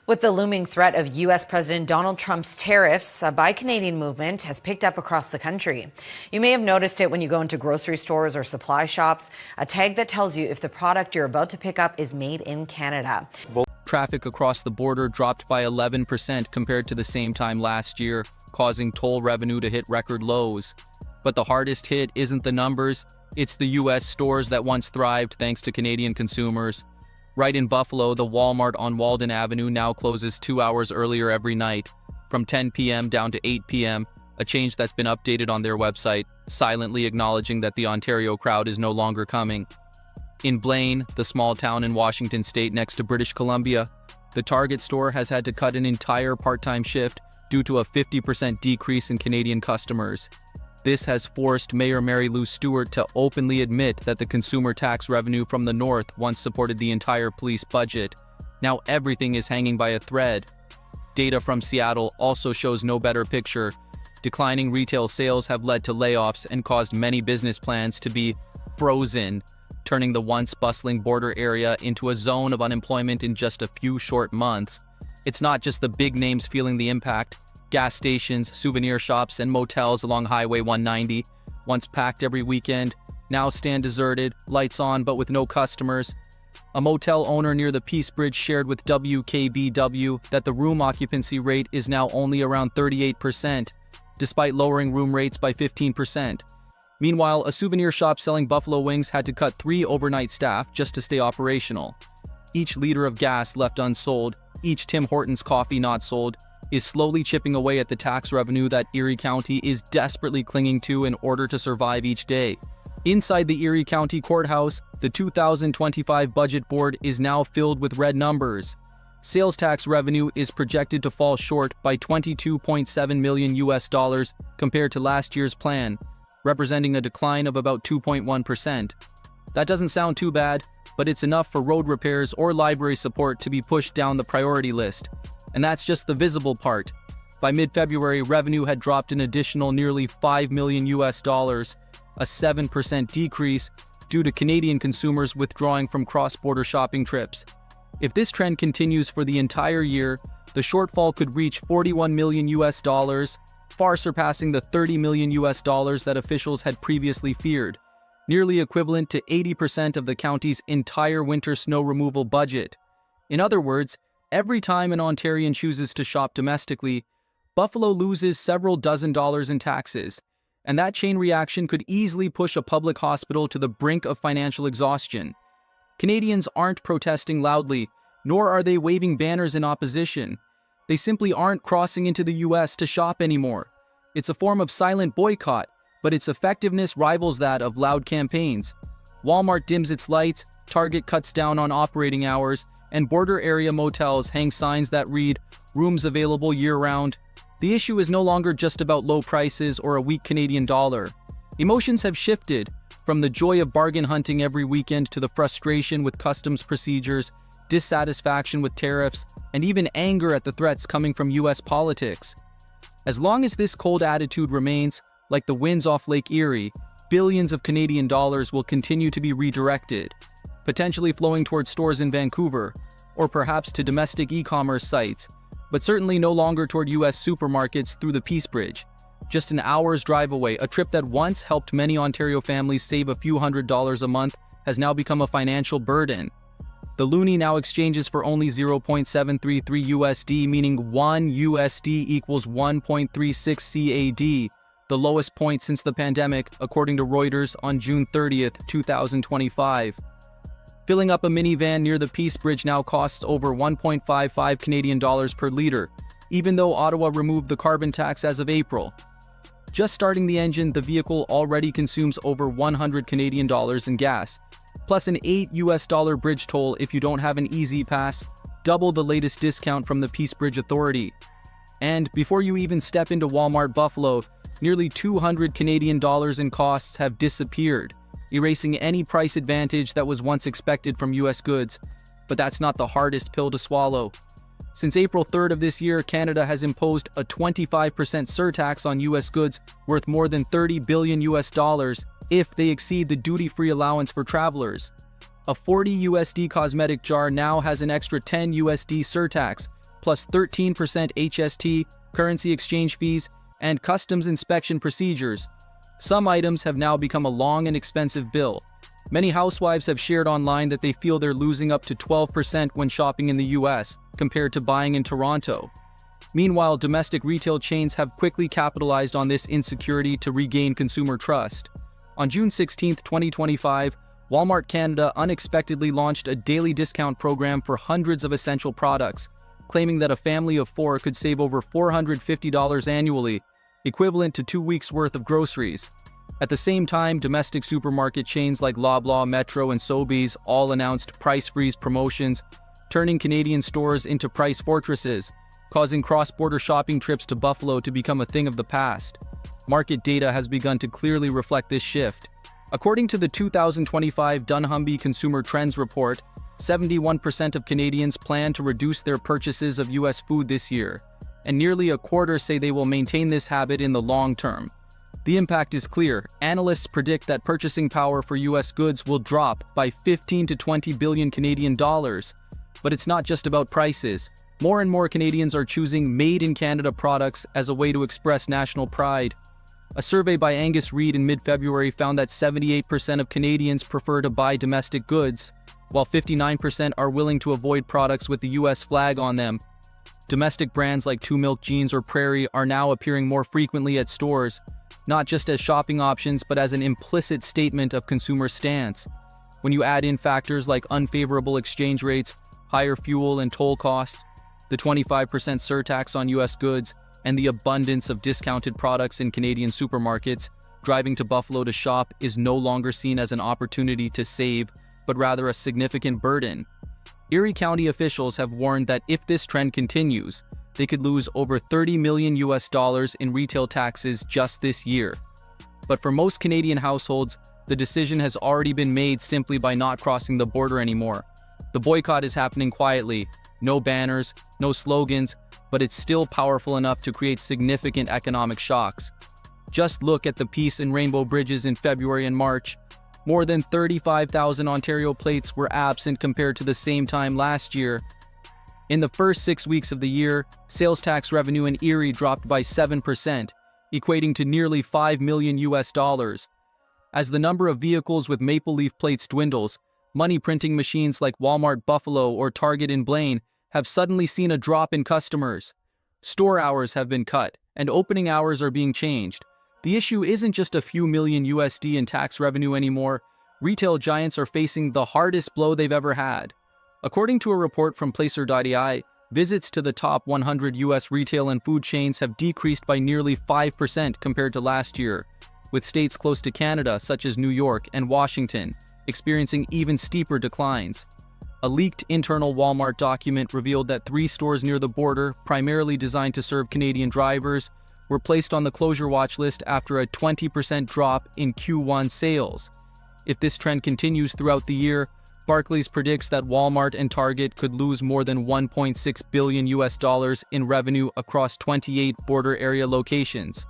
With the looming threat of U.S. President Donald Trump's tariffs, a Buy Canadian movement has picked up across the country. You may have noticed it when you go into grocery stores or supply shops, a tag that tells you if the product you're about to pick up is made in Canada. Traffic across the border dropped by 11% compared to the same time last year, causing toll revenue to hit record lows. But the hardest hit isn't the numbers, it's the U.S. stores that once thrived thanks to Canadian consumers. Right in Buffalo, the Walmart on Walden Avenue now closes 2 hours earlier every night, from 10 p.m. down to 8 p.m., a change that's been updated on their website, silently acknowledging that the Ontario crowd is no longer coming. In Blaine, the small town in Washington state next to British Columbia, the Target store has had to cut an entire part-time shift due to a 50% decrease in Canadian customers. This has forced Mayor Mary Lou Stewart to openly admit that the consumer tax revenue from the north once supported the entire police budget. Now everything is hanging by a thread. Data from Seattle also shows no better picture. Declining retail sales have led to layoffs and caused many business plans to be frozen, turning the once bustling border area into a zone of unemployment in just a few short months. It's not just the big names feeling the impact. Gas stations, souvenir shops, and motels along Highway 190, once packed every weekend, now stand deserted, lights on but with no customers. A motel owner near the Peace Bridge shared with WKBW that the room occupancy rate is now only around 38%, despite lowering room rates by 15%. Meanwhile, a souvenir shop selling buffalo wings had to cut 3 overnight staff just to stay operational. Each liter of gas left unsold, each Tim Hortons coffee not sold, is slowly chipping away at the tax revenue that Erie County is desperately clinging to in order to survive each day. Inside the Erie County Courthouse, the 2025 budget board is now filled with red numbers. Sales tax revenue is projected to fall short by $22.7 million compared to last year's plan, representing a decline of about 2.1%. That doesn't sound too bad, but it's enough for road repairs or library support to be pushed down the priority list. And that's just the visible part. By mid-February, revenue had dropped an additional nearly $5 million, a 7% decrease due to Canadian consumers withdrawing from cross-border shopping trips. If this trend continues for the entire year, the shortfall could reach $41 million, far surpassing the $30 million that officials had previously feared, nearly equivalent to 80% of the county's entire winter snow removal budget. In other words, every time an Ontarian chooses to shop domestically, Buffalo loses several dozen dollars in taxes, and that chain reaction could easily push a public hospital to the brink of financial exhaustion. Canadians aren't protesting loudly, nor are they waving banners in opposition. They simply aren't crossing into the U.S. to shop anymore. It's a form of silent boycott, but its effectiveness rivals that of loud campaigns. Walmart dims its lights, Target cuts down on operating hours, and border area motels hang signs that read, "Rooms available year-round." The issue is no longer just about low prices or a weak Canadian dollar. Emotions have shifted, from the joy of bargain hunting every weekend to the frustration with customs procedures, dissatisfaction with tariffs, and even anger at the threats coming from U.S. politics. As long as this cold attitude remains, like the winds off Lake Erie, billions of Canadian dollars will continue to be redirected, potentially flowing towards stores in Vancouver, or perhaps to domestic e-commerce sites, but certainly no longer toward U.S. supermarkets through the Peace Bridge. Just an hour's drive away, a trip that once helped many Ontario families save a few $100s a month has now become a financial burden. The loonie now exchanges for only 0.733 USD, meaning 1 USD equals 1.36 CAD, the lowest point since the pandemic, according to Reuters on June 30th, 2025. Filling up a minivan near the Peace Bridge now costs over 1.55 Canadian dollars per liter, even though Ottawa removed the carbon tax as of April. Just starting the engine, the vehicle already consumes over 100 Canadian dollars in gas, plus an $8 bridge toll if you don't have an Easy Pass, double the latest discount from the Peace Bridge Authority. And before you even step into Walmart Buffalo, nearly 200 Canadian dollars in costs have disappeared, erasing any price advantage that was once expected from U.S. goods. But that's not the hardest pill to swallow. Since April 3rd of this year, Canada has imposed a 25% surtax on U.S. goods worth more than $30 billion if they exceed the duty-free allowance for travelers. A 40 USD cosmetic jar now has an extra 10 USD surtax, plus 13% HST, currency exchange fees, and customs inspection procedures. Some items have now become a long and expensive bill. Many housewives have shared online that they feel they're losing up to 12% when shopping in the US, compared to buying in Toronto. Meanwhile, domestic retail chains have quickly capitalized on this insecurity to regain consumer trust. On June 16, 2025, Walmart Canada unexpectedly launched a daily discount program for hundreds of essential products, claiming that a family of 4 could save over $450 annually, equivalent to 2 weeks' worth of groceries. At the same time, domestic supermarket chains like Loblaw, Metro, and Sobeys all announced price freeze promotions, turning Canadian stores into price fortresses, causing cross-border shopping trips to Buffalo to become a thing of the past. Market data has begun to clearly reflect this shift. According to the 2025 Dunnhumby Consumer Trends Report, 71% of Canadians plan to reduce their purchases of U.S. food this year, and nearly a quarter say they will maintain this habit in the long term. The impact is clear. Analysts predict that purchasing power for U.S. goods will drop by 15 to 20 billion Canadian dollars. But it's not just about prices. More and more Canadians are choosing made-in-Canada products as a way to express national pride. A survey by Angus Reid in mid-February found that 78% of Canadians prefer to buy domestic goods, while 59% are willing to avoid products with the U.S. flag on them. Domestic brands like Two Milk Jeans or Prairie are now appearing more frequently at stores, not just as shopping options but as an implicit statement of consumer stance. When you add in factors like unfavorable exchange rates, higher fuel and toll costs, the 25% surtax on U.S. goods, and the abundance of discounted products in Canadian supermarkets, driving to Buffalo to shop is no longer seen as an opportunity to save, but rather a significant burden. Erie County officials have warned that if this trend continues, they could lose over $30 million in retail taxes just this year. But for most Canadian households, the decision has already been made simply by not crossing the border anymore. The boycott is happening quietly. No banners, no slogans, but it's still powerful enough to create significant economic shocks. Just look at the Peace and Rainbow Bridges in February and March. More than 35,000 Ontario plates were absent compared to the same time last year. In the first 6 weeks of the year, sales tax revenue in Erie dropped by 7%, equating to nearly $5 million. As the number of vehicles with maple leaf plates dwindles, money printing machines like Walmart Buffalo or Target in Blaine have suddenly seen a drop in customers. Store hours have been cut, and opening hours are being changed. The issue isn't just a few million USD in tax revenue anymore. Retail giants are facing the hardest blow they've ever had. According to a report from Placer.ai, visits to the top 100 U.S. retail and food chains have decreased by nearly 5% compared to last year, with states close to Canada, such as New York and Washington, experiencing even steeper declines. A leaked internal Walmart document revealed that 3 stores near the border, primarily designed to serve Canadian drivers, were placed on the closure watch list after a 20% drop in Q1 sales. If this trend continues throughout the year, Barclays predicts that Walmart and Target could lose more than $1.6 billion in revenue across 28 border area locations.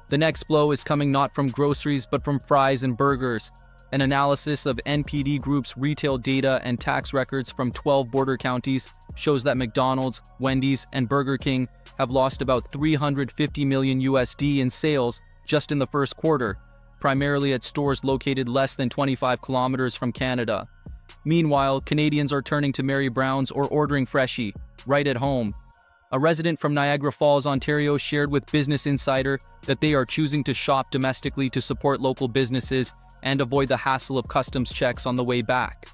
The next blow is coming not from groceries but from fries and burgers. An analysis of NPD Group's retail data and tax records from 12 border counties shows that McDonald's, Wendy's, and Burger King have lost about $350 million in sales just in the first quarter, primarily at stores located less than 25 kilometers from Canada. Meanwhile, Canadians are turning to Mary Brown's or ordering Freshie, right at home. A resident from Niagara Falls, Ontario shared with Business Insider that they are choosing to shop domestically to support local businesses and avoid the hassle of customs checks on the way back.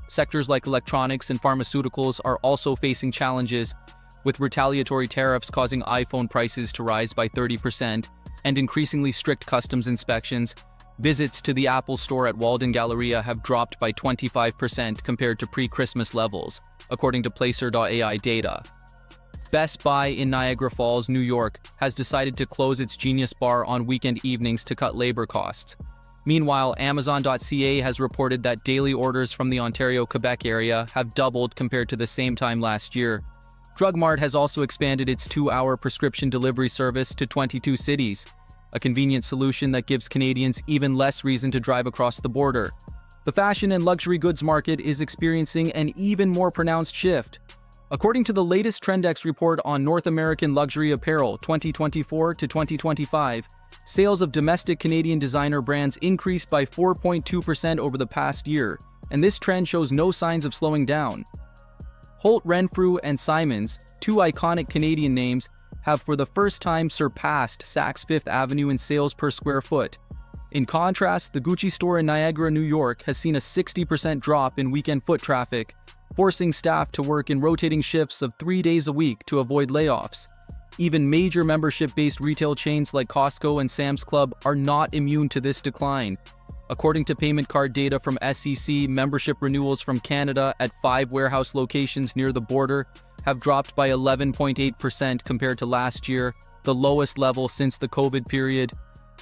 Sectors like electronics and pharmaceuticals are also facing challenges, with retaliatory tariffs causing iPhone prices to rise by 30% and increasingly strict customs inspections. Visits to the Apple Store at Walden Galleria have dropped by 25% compared to pre-Christmas levels, according to Placer.ai data. Best Buy in Niagara Falls, New York, has decided to close its Genius Bar on weekend evenings to cut labor costs. Meanwhile, Amazon.ca has reported that daily orders from the Ontario-Quebec area have doubled compared to the same time last year. Drug Mart has also expanded its 2-hour prescription delivery service to 22 cities, a convenient solution that gives Canadians even less reason to drive across the border. The fashion and luxury goods market is experiencing an even more pronounced shift. According to the latest Trendex report on North American luxury apparel 2024 to 2025, sales of domestic Canadian designer brands increased by 4.2% over the past year, and this trend shows no signs of slowing down. Holt Renfrew and Simons, two iconic Canadian names, have for the first time surpassed Saks Fifth Avenue in sales per square foot. In contrast, the Gucci store in Niagara, New York has seen a 60% drop in weekend foot traffic, forcing staff to work in rotating shifts of 3 days a week to avoid layoffs. Even major membership-based retail chains like Costco and Sam's Club are not immune to this decline. According to payment card data from SEC, membership renewals from Canada at 5 warehouse locations near the border have dropped by 11.8% compared to last year, the lowest level since the COVID period.